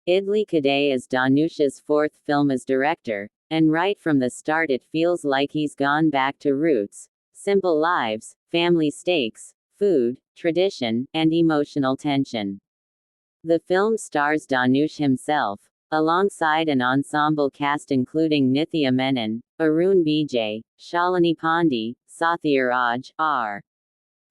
Idli Kadai is Dhanush's fourth film as director, and right from the start it feels like he's gone back to roots: simple lives, family stakes, food, tradition, and emotional tension. The film stars Dhanush himself, alongside an ensemble cast including Nithya Menon, Arun Vijay, Shalini Pandey, Sathyaraj, R.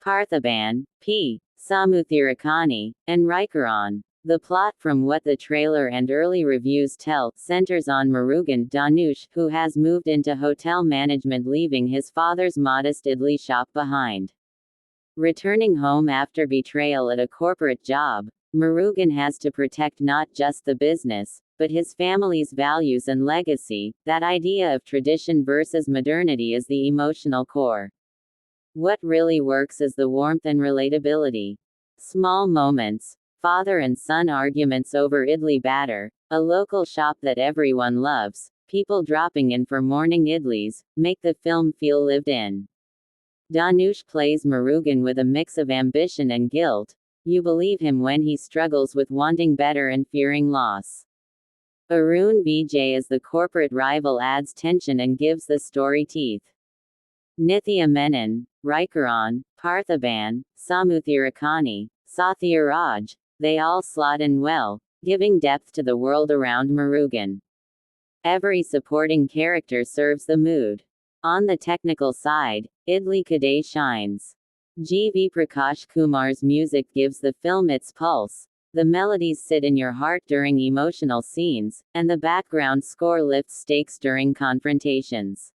Parthiban, P. Samuthirakani, and Rajkiran. The plot, from what the trailer and early reviews tell, centers on Murugan Dhanush, who has moved into hotel management, leaving his father's modest idli shop behind. Returning home after betrayal at a corporate job, Murugan has to protect not just the business, but his family's values and legacy. That idea of tradition versus modernity is the emotional core. What really works is the warmth and relatability. Small moments, father and son arguments over idli batter, a local shop that everyone loves, people dropping in for morning idlis, make the film feel lived in. Dhanush plays Murugan with a mix of ambition and guilt. You believe him when he struggles with wanting better and fearing loss. Arun Vijay as the corporate rival adds tension and gives the story teeth. Nithya Menon, Rajkiran, Parthiban, Samuthirakani, Sathyaraj, they all slot in well, giving depth to the world around Murugan. Every supporting character serves the mood. On the technical side, Idli Kadai shines. G. V. Prakash Kumar's music gives the film its pulse. The melodies sit in your heart during emotional scenes, and the background score lifts stakes during confrontations.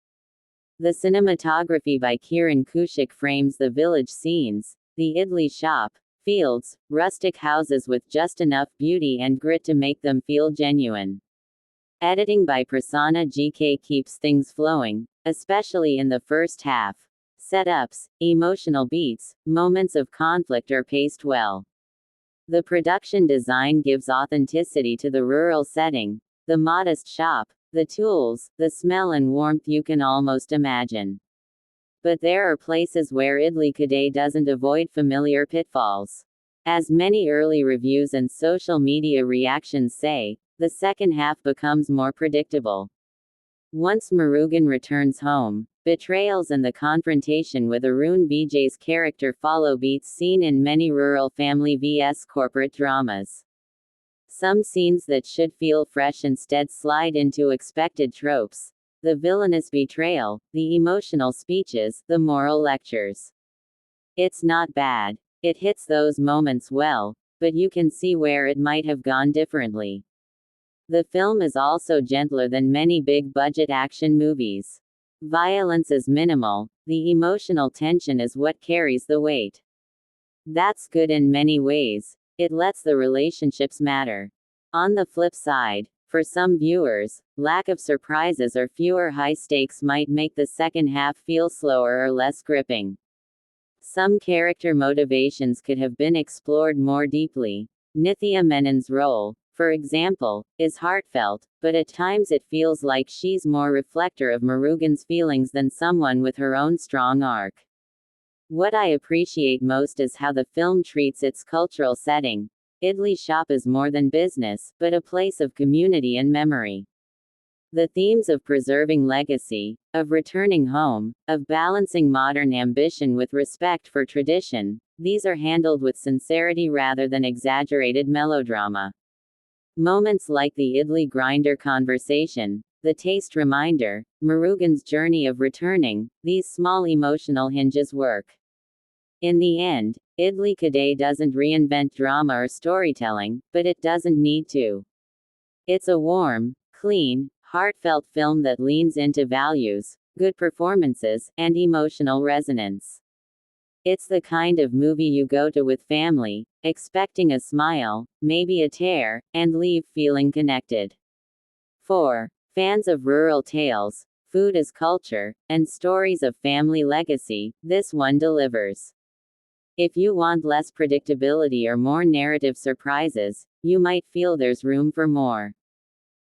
The cinematography by Kiran Kaushik frames the village scenes, the idli shop, fields, rustic houses with just enough beauty and grit to make them feel genuine. Editing by Prasanna GK keeps things flowing, especially in the first half. Setups, emotional beats, moments of conflict are paced well. The production design gives authenticity to the rural setting, the modest shop, the tools, the smell and warmth you can almost imagine. But there are places where Idli Kadai doesn't avoid familiar pitfalls. As many early reviews and social media reactions say, the second half becomes more predictable. Once Murugan returns home, betrayals and the confrontation with Arun Vijay's character follow beats seen in many rural family vs corporate dramas. Some scenes that should feel fresh instead slide into expected tropes. The villainous betrayal, the emotional speeches, the moral lectures. It's not bad. It hits those moments well, but you can see where it might have gone differently. The film is also gentler than many big-budget action movies. Violence is minimal, the emotional tension is what carries the weight. That's good in many ways. It lets the relationships matter. On the flip side, for some viewers, lack of surprises or fewer high stakes might make the second half feel slower or less gripping. Some character motivations could have been explored more deeply. Nithya Menon's role, for example, is heartfelt, but at times it feels like she's more reflector of Murugan's feelings than someone with her own strong arc. What I appreciate most is how the film treats its cultural setting. Idli shop is more than business, but a place of community and memory. The themes of preserving legacy, of returning home, of balancing modern ambition with respect for tradition, these are handled with sincerity rather than exaggerated melodrama. Moments like the idli grinder conversation, the taste reminder, Murugan's journey of returning, these small emotional hinges work. In the end, Idli Kadai doesn't reinvent drama or storytelling, but it doesn't need to. It's a warm, clean, heartfelt film that leans into values, good performances, and emotional resonance. It's the kind of movie you go to with family, expecting a smile, maybe a tear, and leave feeling connected. For fans of rural tales, food as culture, and stories of family legacy, this one delivers. If you want less predictability or more narrative surprises, you might feel there's room for more.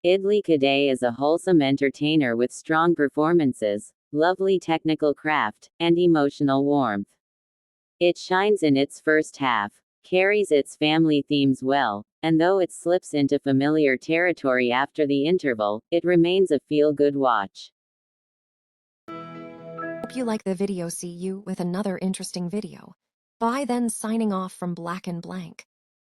Idli Kadai is a wholesome entertainer with strong performances, lovely technical craft, and emotional warmth. It shines in its first half, carries its family themes well, and though it slips into familiar territory after the interval, it remains a feel-good watch. Hope you like the video. See you with another interesting video. Bye then, signing off from Black and Blank.